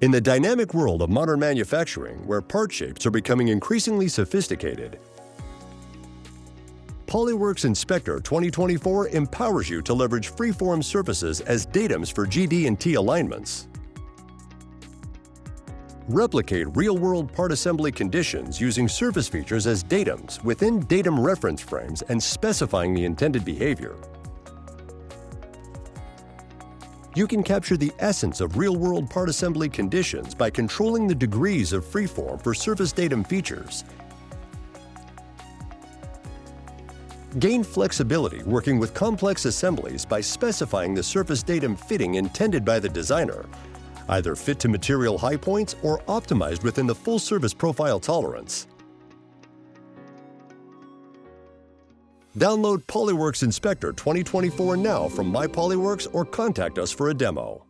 In the dynamic world of modern manufacturing, where part shapes are becoming increasingly sophisticated, PolyWorks Inspector 2024 empowers you to leverage freeform surfaces as datums for GD&T alignments. Replicate real-world part assembly conditions using surface features as datums within datum reference frames and specifying the intended behavior. You can capture the essence of real-world part assembly conditions by controlling the degrees of freeform for surface datum features. Gain flexibility working with complex assemblies by specifying the surface datum fitting intended by the designer, either fit to material high points or optimized within the full surface profile tolerance. Download PolyWorks Inspector 2024 now from My PolyWorks or contact us for a demo.